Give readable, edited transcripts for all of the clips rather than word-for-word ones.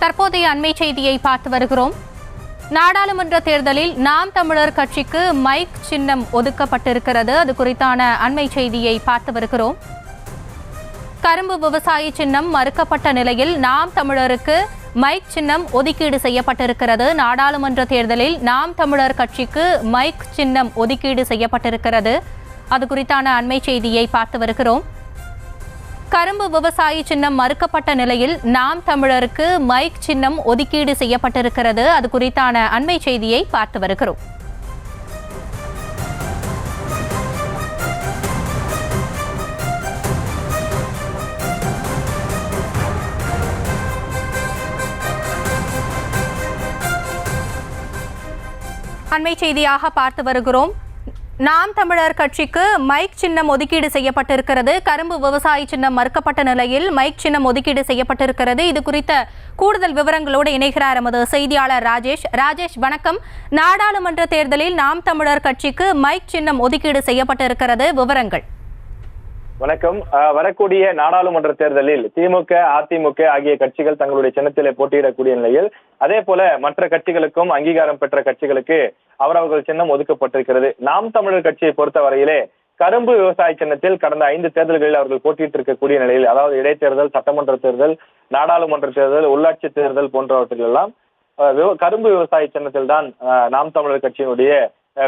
தற்போதைய அண்மை செய்தியை பார்த்து வருகிறோம். நாடாளுமன்ற தேர்தலில் நாம் தமிழர் கட்சிக்கு மைக் சின்னம் ஒதுக்கப்பட்டிருக்கிறது. அது குறித்தான அண்மை செய்தியை பார்த்து வருகிறோம். கரும்பு விவசாய சின்னம் மறுக்கப்பட்ட நிலையில் நாம் தமிழருக்கு மைக் சின்னம் ஒதுக்கீடு செய்யப்பட்டிருக்கிறது. நாடாளுமன்ற தேர்தலில் நாம் தமிழர் கட்சிக்கு மைக் சின்னம் ஒதுக்கீடு செய்யப்பட்டிருக்கிறது. அது குறித்தான அண்மை செய்தியை பார்த்து வருகிறோம். கரும்பு விவசாய சின்னம் மறுக்கப்பட்ட நிலையில் நாம் தமிழருக்கு மைக் சின்னம் ஒதுக்கீடு செய்யப்பட்டிருக்கிறது. அது குறித்தான அண்மை செய்தியை பார்த்து வருகிறோம். அண்மை செய்தியாக பார்த்து வருகிறோம். நாம் தமிழர் கட்சிக்கு மைக் சின்னம் ஒதுக்கீடு செய்யப்பட்டிருக்கிறது. கரும்பு விவசாய சின்னம் மறுக்கப்பட்ட நிலையில் மைக் சின்னம் ஒதுக்கீடு செய்யப்பட்டிருக்கிறது. இது குறித்த கூடுதல் விவரங்களோடு இணைகிறார் எமது செய்தியாளர் ராஜேஷ். ராஜேஷ், வணக்கம். நாடாளுமன்ற தேர்தலில் நாம் தமிழர் கட்சிக்கு மைக் சின்னம் ஒதுக்கீடு செய்யப்பட்டிருக்கிறது, விவரங்கள். வணக்கம். வரக்கூடிய நாடாளுமன்ற தேர்தலில் திமுக, அதிமுக ஆகிய கட்சிகள் தங்களுடைய சின்னத்திலே போட்டியிடக்கூடிய நிலையில் அதே போல மற்ற கட்சிகளுக்கும் அங்கீகாரம் பெற்ற கட்சிகளுக்கு அவரவர்கள் சின்னம் ஒதுக்கப்பட்டிருக்கிறது. நாம் தமிழர் கட்சியை பொறுத்த வரையிலே கரும்பு விவசாய சின்னத்தில் கடந்த 5 தேர்தல்களில் அவர்கள் போட்டியிட்டு இருக்கக்கூடிய நிலையில், அதாவது இடைத்தேர்தல், சட்டமன்ற தேர்தல், நாடாளுமன்ற தேர்தல், உள்ளாட்சி தேர்தல் போன்றவற்றிலெல்லாம் கரும்பு விவசாய சின்னத்தில் தான் நாம் தமிழர் கட்சியினுடைய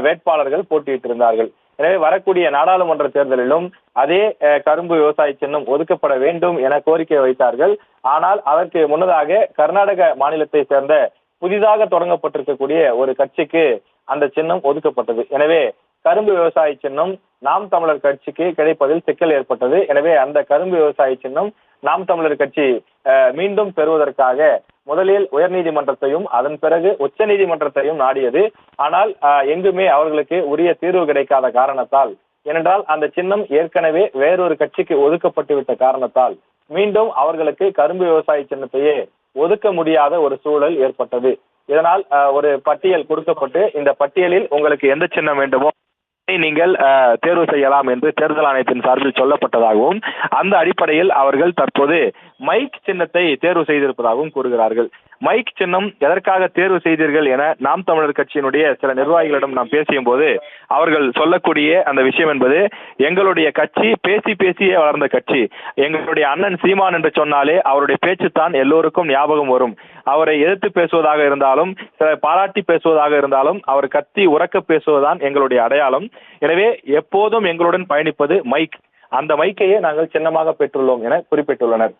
வேட்பாளர்கள் போட்டியிட்டு இருந்தார்கள். எனவே வரக்கூடிய நாடாளுமன்ற தேர்தலிலும் அதே கரும்பு விவசாய சின்னம் ஒதுக்கப்பட வேண்டும் என கோரிக்கை வைத்தார்கள். ஆனால் அதற்கு முன்னதாக கர்நாடக மாநிலத்தை சேர்ந்த புதிதாக தொடங்கப்பட்டிருக்கக்கூடிய ஒரு கட்சிக்கு அந்த சின்னம் ஒதுக்கப்பட்டது. எனவே கரும்பு விவசாய சின்னம் நாம் தமிழர் கட்சிக்கு கிடைப்பதில் சிக்கல் ஏற்பட்டது. எனவே அந்த கரும்பு விவசாய சின்னம் நாம் தமிழர் கட்சி மீண்டும் பெறுவதற்காக முதலில் உயர்நீதிமன்றத்தையும் அதன் பிறகு உச்ச நீதிமன்றத்தையும் நாடியது. ஆனால் எங்குமே அவர்களுக்கு உரிய தீர்வு கிடைக்காத காரணத்தால், ஏனென்றால் அந்த சின்னம் ஏற்கனவே வேறொரு கட்சிக்கு ஒதுக்கப்பட்டுவிட்ட காரணத்தால் மீண்டும் அவர்களுக்கு கரும்பு விவசாய சின்னத்தையே ஒதுக்க முடியாத ஒரு சூழல் ஏற்பட்டது. இதனால் ஒரு பட்டியல் கொடுக்கப்பட்டு இந்த பட்டியலில் உங்களுக்கு எந்த சின்னம் வேண்டுமோ நீங்கள் தேர்வு செய்யலாம் என்று தேர்தல் ஆணையத்தின் சார்பில் சொல்லப்பட்டதாகவும், அந்த அடிப்படையில் அவர்கள் தற்போது மைக் சின்னத்தை தேர்வு செய்திருப்பதாகவும் கூறுகிறார்கள். மைக் சின்னம் எதற்காக தேர்வு செய்தீர்கள் என நாம் தமிழர் கட்சியினுடைய சில நிர்வாகிகளிடம் நாம் பேசியும் போது அவர்கள் சொல்லக்கூடிய அந்த விஷயம் என்பது, எங்களுடைய கட்சி பேசி பேசியே வளர்ந்த கட்சி. எங்களுடைய அண்ணன் சீமான் என்று சொன்னாலே அவருடைய பேச்சுத்தான் எல்லோருக்கும் ஞாபகம் வரும். அவரை எதிர்த்து பேசுவதாக இருந்தாலும், பாராட்டி பேசுவதாக இருந்தாலும், அவர் கத்தி உறக்க பேசுவதுதான் எங்களுடைய அடையாளம். எனவே எப்போதும் எங்களுடன் பயணிப்பது மைக். அந்த மைக்கையே நாங்கள் சின்னமாக பெற்றுள்ளோம் என குறிப்பிட்டுள்ளனர்.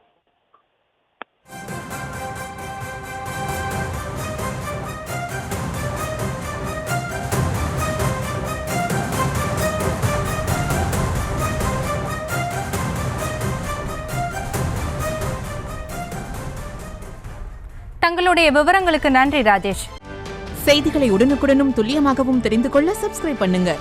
தங்களுடைய விவரங்களுக்கு நன்றி ராஜேஷ். செய்திகளை உடனுக்குடனும் துல்லியமாகவும் தெரிந்து கொள்ள சப்ஸ்கிரைப் பண்ணுங்க.